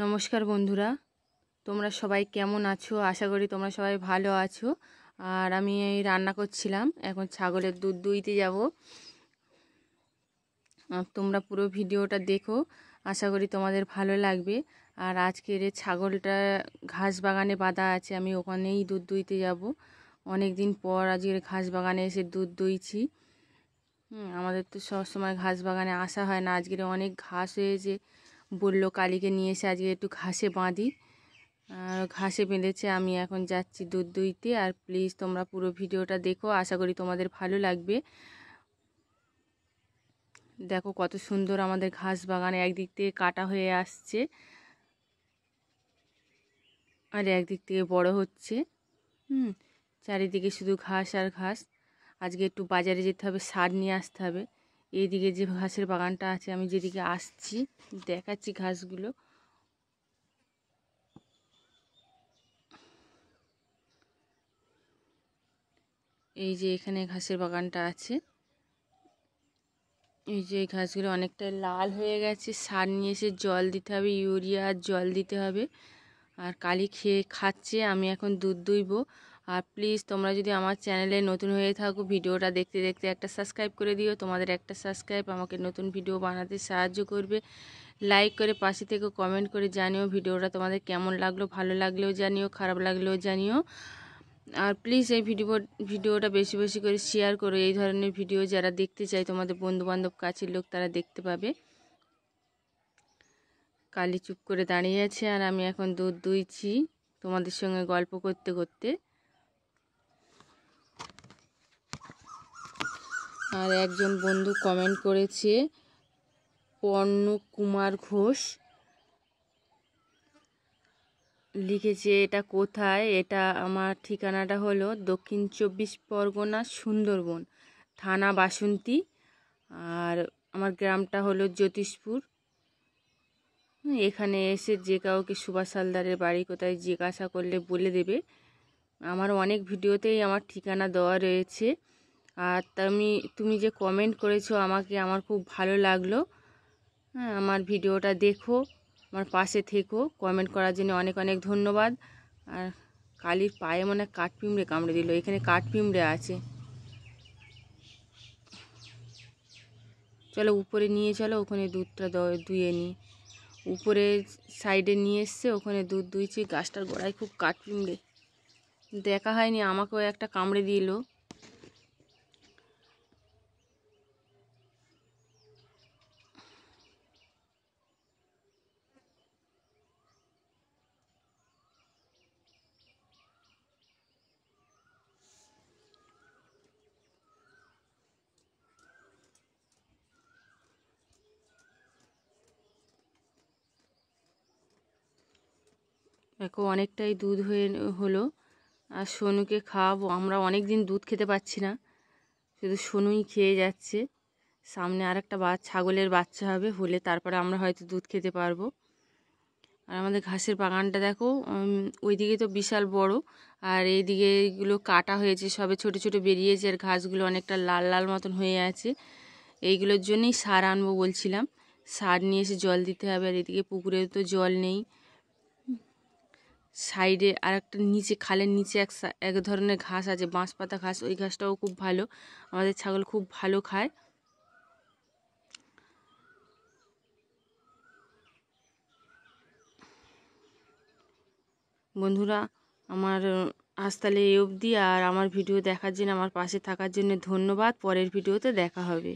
নমস্কার বন্ধুরা, তোমরা সবাই কেমন আছো? আশা করি তোমরা সবাই ভালো আছো। আর আমি এই রান্না করছিলাম, এখন ছাগলের দুধ দুইতে যাব। তোমরা পুরো ভিডিওটা দেখো, আশা করি তোমাদের ভালো লাগবে। আর আজকের এই ছাগলটা ঘাস বাগানে বাঁধা আছে, আমি ওখানেই দুধ দুইতে যাব। অনেক দিন পর আজকের ঘাস বাগানে এসে দুধ দুইছি। আমাদের তো সবসময় ঘাস বাগানে আসা হয় না, আজকের অনেক ঘাস হয়েছে। বললো কালীকে নিয়ে এসে আজকে একটু ঘাসে বাঁধি, আর ঘাসে বেঁধেছে। আমি এখন যাচ্ছি দুধ দুইতে। আর প্লিজ তোমরা পুরো ভিডিওটা দেখো, আশা করি তোমাদের ভালো লাগবে। দেখো কত সুন্দর আমাদের ঘাস বাগানে, একদিক থেকে কাটা হয়ে আসছে আর একদিক থেকে বড় হচ্ছে। চারিদিকে শুধু ঘাস আর ঘাস। আজকে একটু বাজারে যেতে হবে, সার নিয়ে আসতে হবে। এইদিকে যে ঘাসের বাগানটা আছে, আমি যেদিকে আসছি দেখাচ্ছি ঘাসগুলো। এই যে এখানে ঘাসের বাগানটা আছে, এই যে এই ঘাসগুলো অনেকটা লাল হয়ে গেছে। সার নিয়ে এসে জল দিতে হবে, ইউরিয়া আর জল দিতে হবে। আর কালি খেয়ে খাচ্ছে, আমি এখন দুধ দুইব। আর প্লিজ তোমরা যদি আমার চ্যানেলে নতুন হয়ে থাকো, ভিডিওটা দেখতে দেখতে একটা সাবস্ক্রাইব করে দিও। তোমাদের একটা সাবস্ক্রাইব আমাকে নতুন ভিডিও বানাতে সাহায্য করবে। লাইক করে পাশে থেকে কমেন্ট করে জানিও ভিডিওটা তোমাদের কেমন লাগলো, ভালো লাগলেও জানিও, খারাপ লাগলেও জানিও। আর প্লিজ এই ভিডিওটা বেশি বেশি করে শেয়ার করো। এই ধরনের ভিডিও যারা দেখতে চায়, তোমাদের বন্ধুবান্ধব কাছের লোক, তারা দেখতে পাবে। কালি চুপ করে দাঁড়িয়ে আছে, আর আমি এখন দুধ দুইছি তোমাদের সঙ্গে গল্প করতে করতে। আর একজন বন্ধু কমেন্ট করেছে, পর্ণ কুমার ঘোষ লিখেছে, এটা কোথায়? এটা আমার ঠিকানাটা হলো দক্ষিণ 24 পরগনা, সুন্দরবন থানা বাসন্তী। আর আমার গ্রামটা হলো জ্যোতিষপুর। এখানে এসে যে কাউকে সুভাষ হালদারের বাড়ি কোথায় জিজ্ঞাসা করলে বলে দেবে। আমার অনেক ভিডিওতেই আমার ঠিকানা দেওয়া রয়েছে। আর তুমি যে কমেন্ট করেছো আমাকে, আমার খুব ভালো লাগলো। আমার ভিডিওটা দেখো, আমার পাশে থেকো। কমেন্ট করার জন্য অনেক অনেক ধন্যবাদ। আর কালির পায়ে মনে কাঠপিমড়ে কামড়ে দিল, এখানে কাঠপিমড়ে আছে। চলো উপরে নিয়ে চলো, ওখানে দুধটা দুয়ে নিই। উপরে সাইডে নিয়ে এসছে, ওখানে দুধ দুইছি। গাছটার গোড়ায় খুব কাঠপিমড়ে, দেখা হয়নি, আমাকেও একটা কামড়ে দিল। দেখো অনেকটাই দুধ হলো। আর সোনুকে খাওয়াবো। আমরা অনেক দিন দুধ খেতে পাচ্ছি না, শুধু সোনুই খেয়ে যাচ্ছে। সামনে আর একটা ছাগলের বাচ্চা হবে, হলে তারপরে আমরা হয়তো দুধ খেতে পারবো। আর আমাদের ঘাসের বাগানটা দেখো, ওইদিকে তো বিশাল বড়, আর এইদিকে এগুলো কাটা হয়েছে, সবে ছোট ছোট বেরিয়েছে। আর ঘাসগুলো অনেকটা লাল লাল মতন হয়ে আছে। এইগুলোর জন্যই সার আনবো বলছিলাম। সার নিয়ে এসে জল দিতে হবে। আর এদিকে পুকুরে তো জল নেই। সাইডে আর একটা নিচে, খালের নিচে এক ধরনের ঘাস আছে, বাঁশ পাতা ঘাস। ওই ঘাসটাও খুব ভালো, আমাদের ছাগল খুব ভালো খায়। বন্ধুরা, আমার আজ তাহলে এই অবধি। আর আমার ভিডিও দেখার জন্য, আমার পাশে থাকার জন্য ধন্যবাদ। পরের ভিডিওতে দেখা হবে।